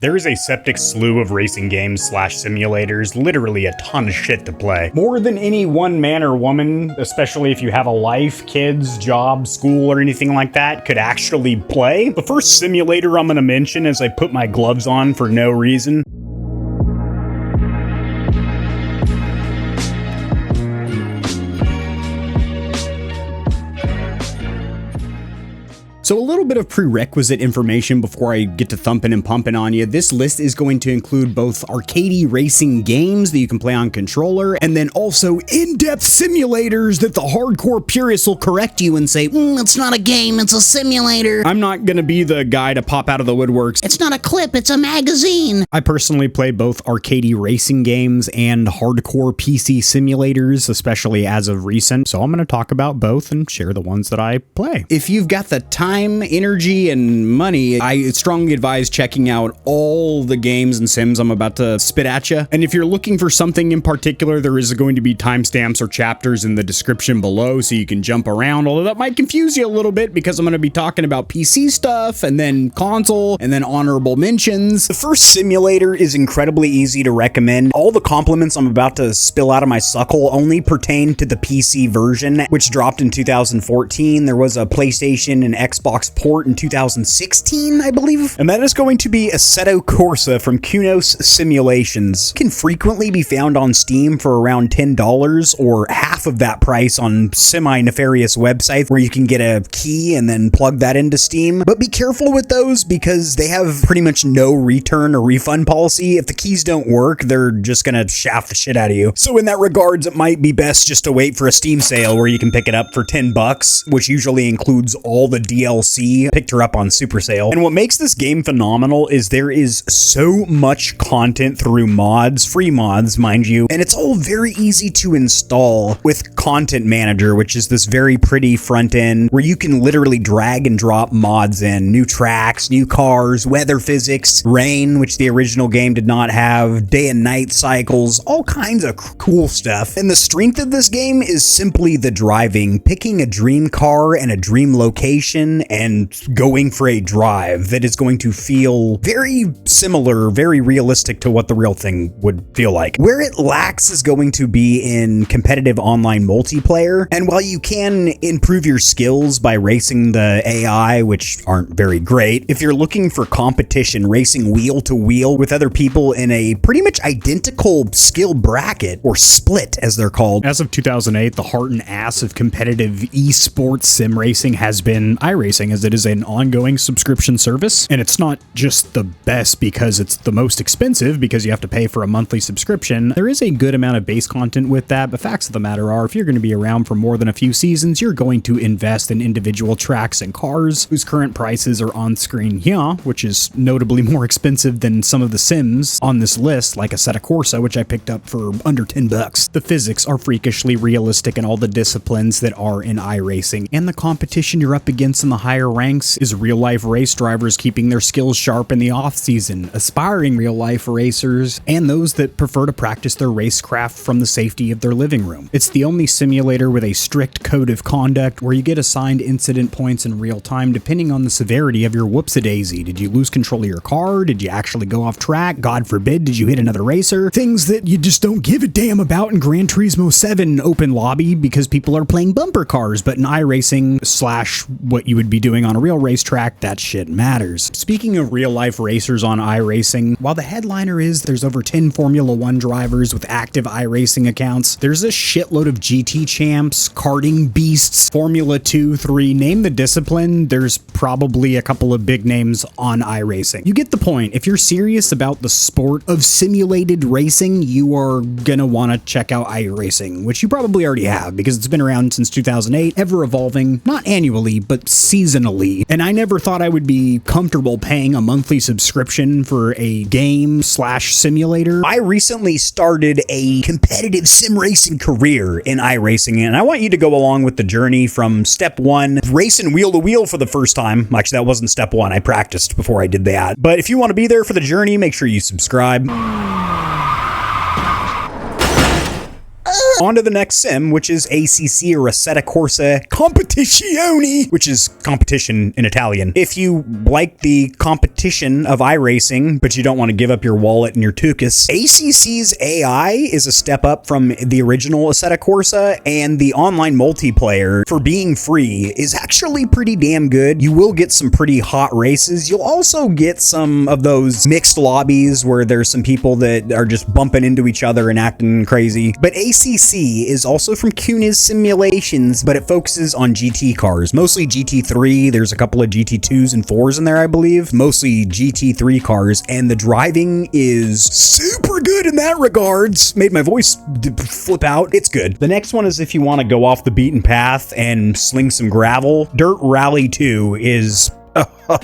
There is a septic slew of racing games / simulators, literally a ton of shit to play. More than any one man or woman, especially if you have a life, kids, job, school, or anything like that, could actually play. The first simulator I'm gonna mention as I put my gloves on for no reason. So a little bit of prerequisite information before I get to thumping and pumping on you. This list is going to include both arcadey racing games that you can play on controller, and then also in-depth simulators that the hardcore purists will correct you and say, it's not a game, it's a simulator. I'm not gonna be the guy to pop out of the woodworks. It's not a clip, it's a magazine. I personally play both arcadey racing games and hardcore PC simulators, especially as of recent, so I'm gonna talk about both and share the ones that I play. If you've got the time, energy, and money, I strongly advise checking out all the games and sims I'm about to spit at you. And if you're looking for something in particular, there is going to be timestamps or chapters in the description below so you can jump around, although that might confuse you a little bit because I'm going to be talking about PC stuff and then console and then honorable mentions. The first simulator is incredibly easy to recommend. All the compliments I'm about to spill out of my suckle only pertain to the PC version, which dropped in 2014. There was a PlayStation and Xbox port in 2016, I believe. And that is going to be Assetto Corsa from Kunos Simulations. It can frequently be found on Steam for around $10 or half of that price on semi-nefarious websites where you can get a key and then plug that into Steam. But be careful with those because they have pretty much no return or refund policy. If the keys don't work, they're just gonna shaft the shit out of you. So in that regards, it might be best just to wait for a Steam sale where you can pick it up for $10, which usually includes all the DLC. Picked her up on super sale. And what makes this game phenomenal is there is so much content through mods, free mods, mind you, and it's all very easy to install with Content Manager, which is this very pretty front end where you can literally drag and drop mods in. New tracks, new cars, weather physics, rain, which the original game did not have, day and night cycles, all kinds of cool stuff. And the strength of this game is simply the driving, picking a dream car and a dream location and going for a drive that is going to feel very similar, very realistic to what the real thing would feel like. Where it lacks is going to be in competitive online multiplayer, and while you can improve your skills by racing the AI, which aren't very great, if you're looking for competition, racing wheel to wheel with other people in a pretty much identical skill bracket, or split as they're called. As of 2008, the heart and ass of competitive esports sim racing has been iRacing, as it is an ongoing subscription service, and it's not just the best because it's the most expensive because you have to pay for a monthly subscription. There is a good amount of base content with that, but facts of the matter are if you're going to be around for more than a few seasons, you're going to invest in individual tracks and cars whose current prices are on screen here, which is notably more expensive than some of the sims on this list, like Assetto Corsa, which I picked up for under $10. The physics are freakishly realistic in all the disciplines that are in iRacing, and the competition you're up against in the higher ranks is real-life race drivers keeping their skills sharp in the off-season, aspiring real-life racers, and those that prefer to practice their racecraft from the safety of their living room. It's the only simulator with a strict code of conduct where you get assigned incident points in real time depending on the severity of your whoopsie-daisy. Did you lose control of your car? Did you actually go off track? God forbid, did you hit another racer? Things that you just don't give a damn about in Gran Turismo 7 open lobby because people are playing bumper cars, but in iRacing / what you would be doing on a real racetrack, that shit matters. Speaking of real-life racers on iRacing, while the headliner is there's over 10 Formula 1 drivers with active iRacing accounts, there's a shitload of GT champs, karting beasts, Formula 2, 3, name the discipline, there's probably a couple of big names on iRacing. You get the point. If you're serious about the sport of simulated racing, you are gonna want to check out iRacing, which you probably already have because it's been around since 2008, ever evolving, not annually, but seasonally. And I never thought I would be comfortable paying a monthly subscription for a game / simulator. I recently started a competitive sim racing career in iRacing, and I want you to go along with the journey from step one, racing wheel to wheel for the first time. Actually, that wasn't step one. I practiced before I did that. But if you want to be there for the journey, make sure you subscribe. On to the next sim, which is ACC or Assetto Corsa Competizioni, which is competition in Italian. If you like the competition of iRacing, but you don't want to give up your wallet and your tuchus, ACC's AI is a step up from the original Assetto Corsa, and the online multiplayer, for being free, is actually pretty damn good. You will get some pretty hot races. You'll also get some of those mixed lobbies where there's some people that are just bumping into each other and acting crazy. But ACC is also from Kunos Simulations, but it focuses on GT cars, mostly GT3. There's a couple of GT2s and 4s in there, I believe, mostly GT3 cars, and the driving is super good in that regards. Made my voice flip out. It's good. The next one is if you want to go off the beaten path and sling some gravel. Dirt Rally 2 is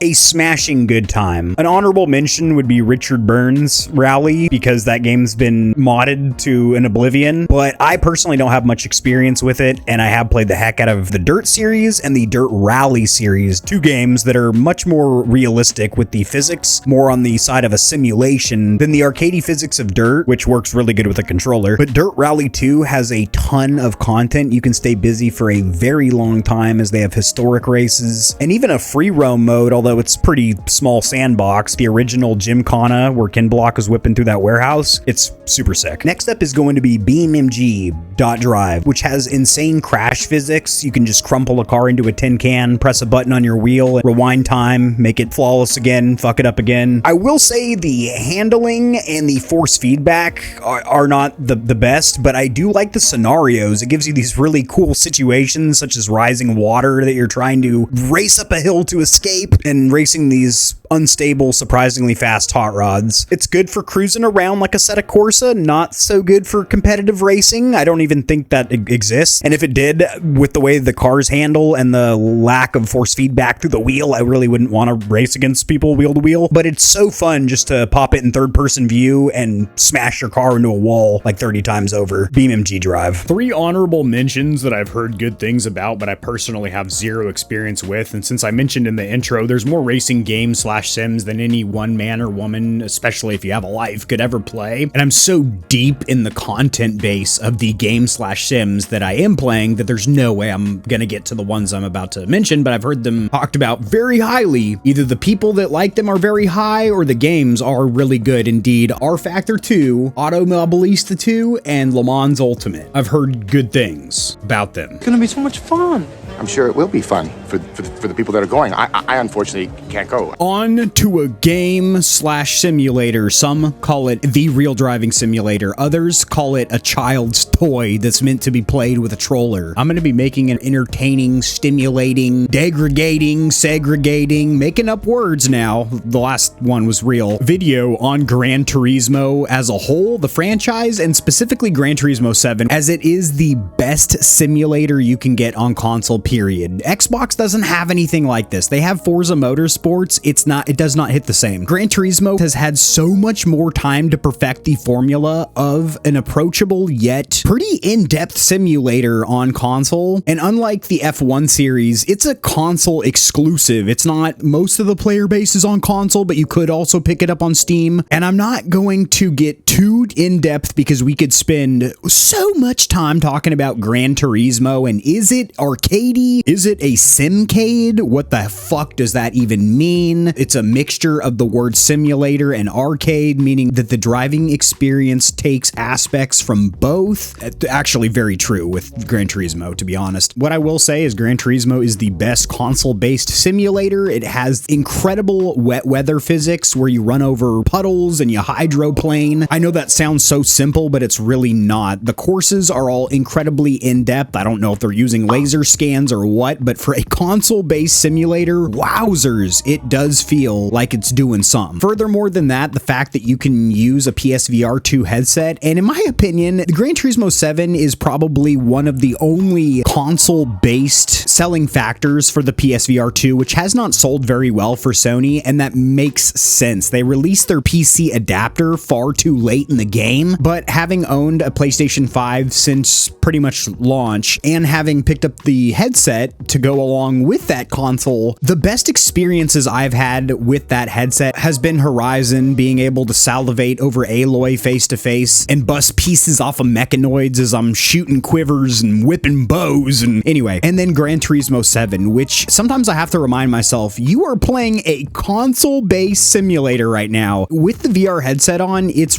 a smashing good time. An honorable mention would be Richard Burns Rally, because that game's been modded to an oblivion, but I personally don't have much experience with it, and I have played the heck out of the Dirt series and the Dirt Rally series, two games that are much more realistic with the physics, more on the side of a simulation than the arcadey physics of Dirt, which works really good with a controller. But Dirt Rally 2 has a ton of content. You can stay busy for a very long time, as they have historic races and even a free roam mode, although it's pretty small sandbox. The original Gymkhana where Ken Block was whipping through that warehouse, it's super sick. Next up is going to be BeamNG Drive, which has insane crash physics. You can just crumple a car into a tin can, press a button on your wheel, rewind time, make it flawless again, fuck it up again. I will say the handling and the force feedback are not the best, but I do like the scenarios. It gives you these really cool situations, such as rising water that you're trying to race up a hill to escape, and racing these unstable, surprisingly fast hot rods. It's good for cruising around like Assetto Corsa, not so good for competitive racing. I don't even think that exists. And if it did, with the way the cars handle and the lack of force feedback through the wheel, I really wouldn't want to race against people wheel to wheel. But it's so fun just to pop it in third person view and smash your car into a wall like 30 times over. BeamNG Drive. 3 honorable mentions that I've heard good things about, but I personally have zero experience with. And since I mentioned in the intro, there's more racing games / sims than any one man or woman, especially if you have a life, could ever play. And I'm so deep in the content base of the game / sims that I am playing that there's no way I'm gonna get to the ones I'm about to mention, but I've heard them talked about very highly. Either the people that like them are very high, or the games are really good indeed. R Factor 2, Automobilista 2, and Le Mans Ultimate. I've heard good things about them. It's gonna be so much fun. I'm sure it will be fun for the people that are going. I unfortunately can't go. On to a game / simulator. Some call it the real driving simulator. Others call it a child's toy that's meant to be played with a troller. I'm going to be making an entertaining, stimulating, degrading, segregating, making up words now. The last one was real. Video on Gran Turismo as a whole, the franchise, and specifically Gran Turismo 7, as it is the best simulator you can get on console, period. Xbox doesn't have anything like this. They have Forza Motorsports. It does not hit the same. Gran Turismo has had so much more time to perfect the formula of an approachable yet pretty in-depth simulator on console. And unlike the F1 series, it's a console exclusive. It's not, most of the player base is on console, but you could also pick it up on Steam. And I'm not going to get too in-depth because we could spend so much time talking about Gran Turismo, and is it arcadey? Is it a Simcade? What the fuck does that even mean? It's a mixture of the word simulator and arcade, meaning that the driving experience takes aspects from both. Actually, very true with Gran Turismo, to be honest. What I will say is Gran Turismo is the best console-based simulator. It has incredible wet weather physics where you run over puddles and you hydroplane. I know that sounds so simple, but it's really not. The courses are all incredibly in-depth. I don't know if they're using laser scans or what, but for a console-based simulator, wowzers, it does feel like it's doing something. Furthermore than that, the fact that you can use a PSVR 2 headset, and in my opinion, the Gran Turismo 7 is probably one of the only console-based selling factors for the PSVR 2, which has not sold very well for Sony, and that makes sense. They released their PC adapter far too late in the game, but having owned a PlayStation 5 since pretty much launch and having picked up the headset to go along with that console, the best experiences I've had with that headset has been Horizon, being able to salivate over Aloy face to face and bust pieces off of mechanoids as I'm shooting quivers and whipping bows, and anyway, and then Gran Turismo 7, which sometimes I have to remind myself, you are playing a console-based simulator right now. With the VR headset on, it's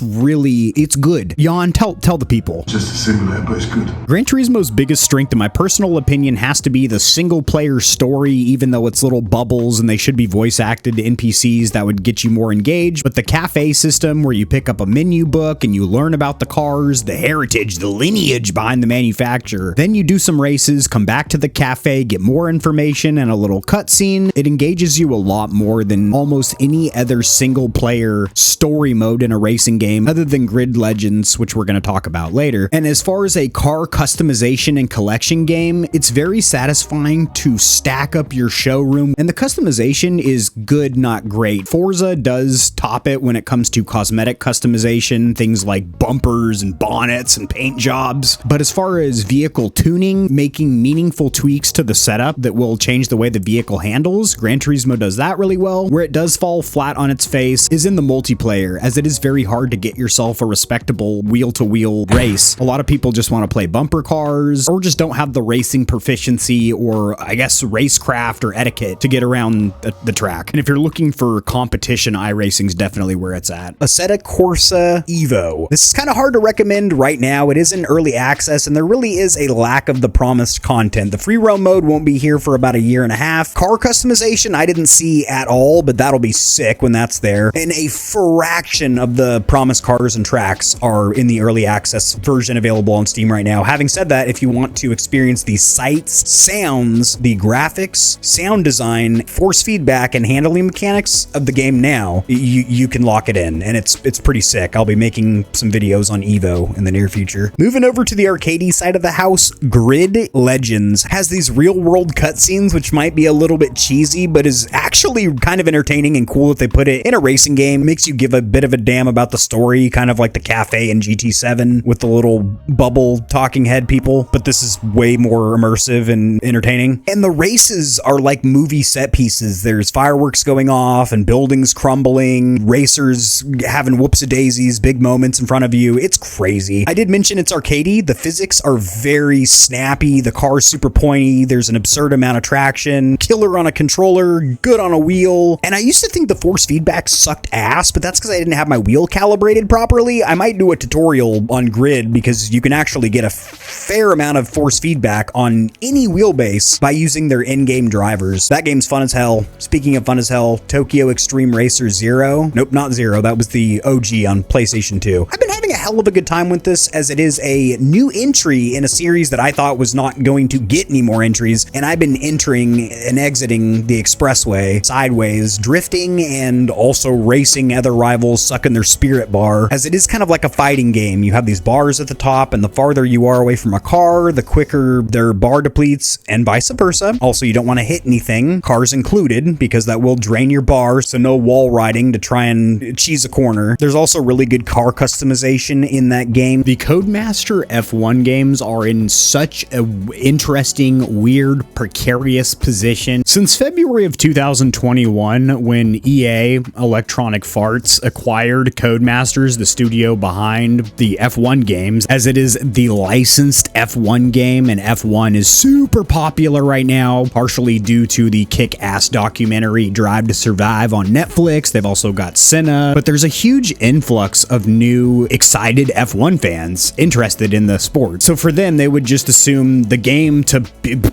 good. Jan, tell the people. Just a simulator, but it's good. Gran Turismo's biggest strength, in my personal opinion, has to be the single-player story, even though it's little bubbles and they should be voice-acted NPCs that would get you more engaged. But the cafe system, where you pick up a menu book and you learn about the cars, the heritage, the lineage behind the manufacturer, then you do some races, come back to the cafe, get more information and a little cutscene. It engages you a lot more than almost any other single-player story mode in a racing game, other than Grid Legends, which we're going to talk about later. And as far as a car customization and collection game, it's very satisfying to stack up your showroom, and the customization is good, not great. Forza does top it when it comes to cosmetic customization, things like bumpers and bonnets and paint jobs. But as far as vehicle tuning, making meaningful tweaks to the setup that will change the way the vehicle handles, Gran Turismo does that really well. Where it does fall flat on its face is in the multiplayer, as it is very hard to get yourself a respectable wheel-to-wheel race. A lot of people just want to play bumper cars, or just don't have the racing proficiency, or I guess racecraft or etiquette to get around the track. And if you're looking for competition, iRacing's definitely where it's at. Assetto Corsa Evo. This is kind of hard to recommend right now. It is in early access, and there really is a lack of the promised content. The free roam mode won't be here for about a year and a half. Car customization I didn't see at all, but that'll be sick when that's there. And a fraction of the promised cars and tracks are in the early access version available on Steam right now. Having said that, if you want to experience the sights, sounds, the graphics, sound design, force feedback, and handling mechanics of the game now, you can lock it in, and it's pretty sick. I'll be making some videos on Evo in the near future. Moving over to the arcadey side of the house, Grid Legends has these real-world cutscenes, which might be a little bit cheesy, but is actually kind of entertaining and cool if they put it in a racing game. It makes you give a bit of a damn about the story, kind of like the cafe in GT7 with the little bubble talking head people, but this is way more immersive and entertaining. And the races are like movie set pieces. There's fireworks going off and buildings crumbling, racers having whoops-a-daisies, big moments in front of you. It's crazy. I did mention it's arcadey. The physics are very snappy. The car's super pointy. There's an absurd amount of traction. Killer on a controller, good on a wheel. And I used to think the force feedback sucked ass, but that's because I didn't have my wheel calibrated properly. I might do a tutorial on Grid, because you can actually get a fair amount of force feedback on any wheelbase by using their in-game drivers. That game's fun as hell. Speaking of fun as hell, Tokyo Extreme Racer Zero. Nope, not Zero. That was the OG on PlayStation 2. I've been having a hell of a good time with this, as it is a new entry in a series that I thought was not going to get any more entries, and I've been entering and exiting the expressway sideways, drifting and also racing other rivals, sucking their spirit bar, as it is kind of like a fighting game. You have these bars at the top, and the farther you are away from a car, the quicker their bar depletes, and vice versa. Also, you don't want to hit anything, cars included, because that will drain your bar, so no wall riding to try and cheese a corner. There's also really good car customization in that game. The Codemaster F1 games are in such an interesting, weird, precarious position. Since February of 2021, when EA, Electronic Farts, acquired Codemasters, the studio behind the F1 games, as it is the licensed F1 game, and F1 is super popular right now, partially due to the kick-ass documentary Drive to Survive on Netflix. They've also got Senna, but there's a huge influx of new, excited F1 fans interested in the sport. So for them, they would just assume the game to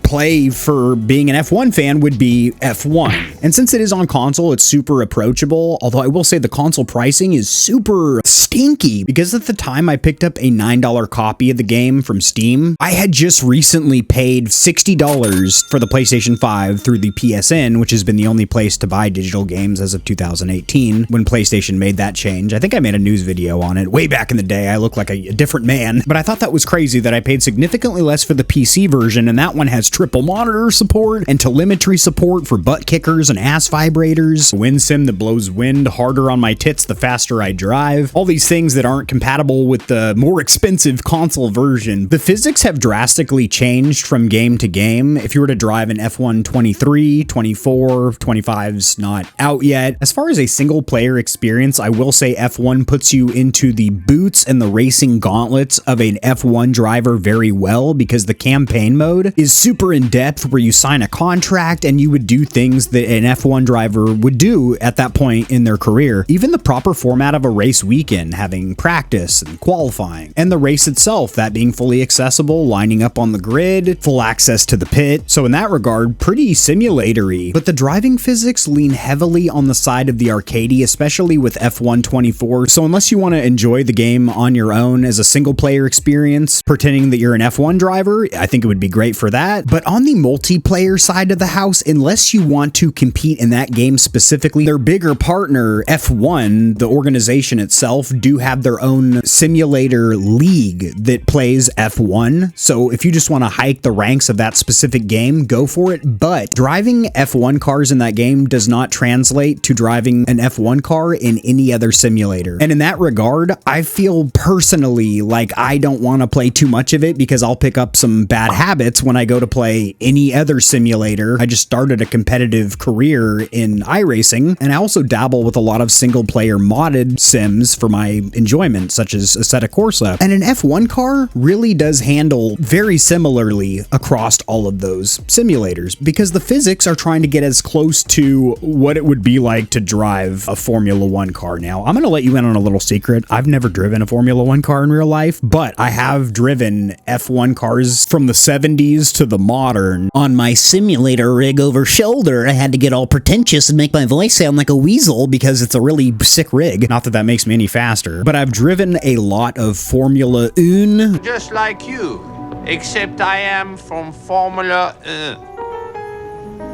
play for being an F1 fan would be F1. And since it is on console, it's super approachable, although I will say the console pricing is super stinky, because at the time I picked up a $9 copy of the game from Steam, I had just recently paid $60 for the PlayStation 5 through the PSN, which has been the only place to buy digital games as of 2018, when PlayStation made that change. I think I made a news video on it way back in in the day, I look like a different man. But I thought that was crazy that I paid significantly less for the PC version, and that one has triple monitor support and telemetry support for butt kickers and ass vibrators, wind sim that blows wind harder on my tits the faster I drive, all these things that aren't compatible with the more expensive console version. The physics have drastically changed from game to game. If you were to drive an F1 23, 24, 25's not out yet. As far as a single player experience, I will say F1 puts you into the boots and the racing gauntlets of an F1 driver very well, because the campaign mode is super in depth, where you sign a contract and you would do things that an F1 driver would do at that point in their career. Even the proper format of a race weekend, having practice and qualifying, and the race itself, that being fully accessible, lining up on the grid, full access to the pit. So in that regard, pretty simulatory. But the driving physics lean heavily on the side of the arcadey, especially with F1 24. So unless you want to enjoy the game on your own as a single player experience, pretending that you're an F1 driver, I think it would be great for that. But on the multiplayer side of the house, unless you want to compete in that game specifically, their bigger partner, F1, the organization itself, do have their own simulator league that plays F1. So if you just want to hike the ranks of that specific game, go for it. But driving F1 cars in that game does not translate to driving an F1 car in any other simulator. And in that regard, I feel personally like I don't want to play too much of it, because I'll pick up some bad habits when I go to play any other simulator. I just started a competitive career in iRacing, and I also dabble with a lot of single player modded sims for my enjoyment, such as Assetto Corsa. And an F1 car really does handle very similarly across all of those simulators, because the physics are trying to get as close to what it would be like to drive a Formula 1 car. Now, I'm going to let you in on a little secret. I've never driven a Formula 1 car in real life, but I have driven F1 cars from the 70s to the modern. On my simulator rig over shoulder, I had to get all pretentious and make my voice sound like a weasel because it's a really sick rig. Not that that makes me any faster, but I've driven a lot of Formula 1. Just like you, except I am from Formula 1.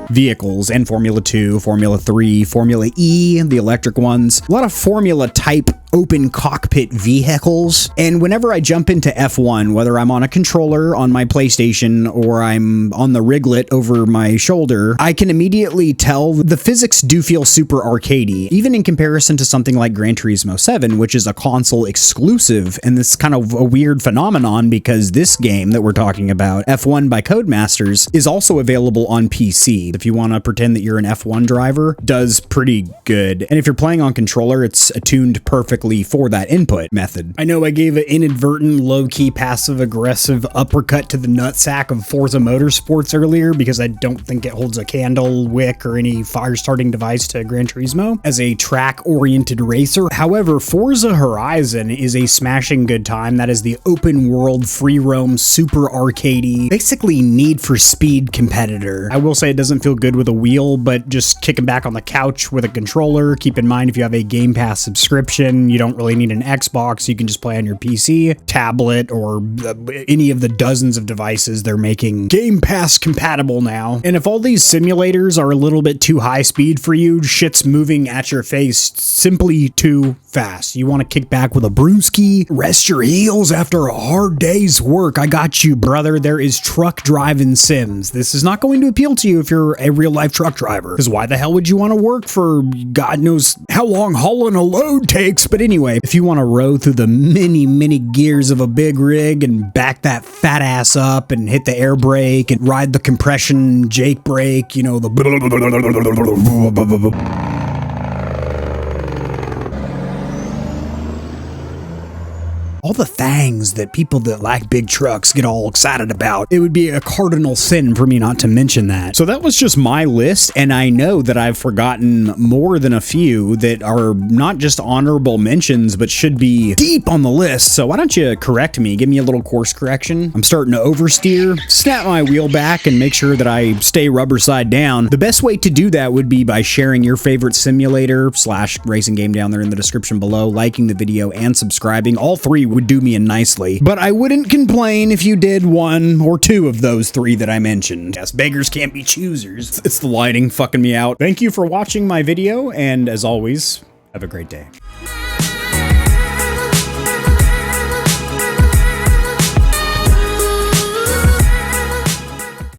Vehicles, and Formula 2, Formula 3, Formula E, the electric ones. A lot of Formula type open cockpit vehicles. And whenever I jump into F1, whether I'm on a controller on my PlayStation or I'm on the riglet over my shoulder, I can immediately tell the physics do feel super arcadey, even in comparison to something like Gran Turismo 7, which is a console exclusive. And this is kind of a weird phenomenon, because this game that we're talking about, F1 by Codemasters, is also available on PC. If you want to pretend that you're an F1 driver, does pretty good. And if you're playing on controller, it's attuned perfectly for that input method. I know I gave an inadvertent, low-key, passive-aggressive uppercut to the nutsack of Forza Motorsports earlier, because I don't think it holds a candle, wick, or any fire-starting device to Gran Turismo as a track-oriented racer. However, Forza Horizon is a smashing good time. That is the open-world, free-roam, super arcadey, basically Need for Speed competitor. I will say it doesn't feel good with a wheel, but just kicking back on the couch with a controller. Keep in mind, if you have a Game Pass subscription, you don't really need an Xbox. You can just play on your PC, tablet, or any of the dozens of devices they're making Game Pass compatible now. And if all these simulators are a little bit too high speed for you, shit's moving at your face simply too fast. You want to kick back with a brewski, rest your heels after a hard day's work. I got you, brother. There is truck driving sims. This is not going to appeal to you if you're a real life truck driver, because why the hell would you want to work for God knows how long hauling a load takes? But anyway, if you want to row through the many gears of a big rig and back that fat ass up and hit the air brake and ride the compression Jake brake, you know, the all the things that people that like big trucks get all excited about. It would be a cardinal sin for me not to mention that. So that was just my list, and I know that I've forgotten more than a few that are not just honorable mentions, but should be deep on the list. So why don't you correct me? Give me a little course correction. I'm starting to oversteer. Snap my wheel back and make sure that I stay rubber side down. The best way to do that would be by sharing your favorite simulator / racing game down there in the description below, liking the video, and subscribing. All three would do me in nicely, but I wouldn't complain if you did one or two of those three that I mentioned. Yes, beggars can't be choosers. It's the lighting fucking me out. Thank you for watching my video, and as always, have a great day.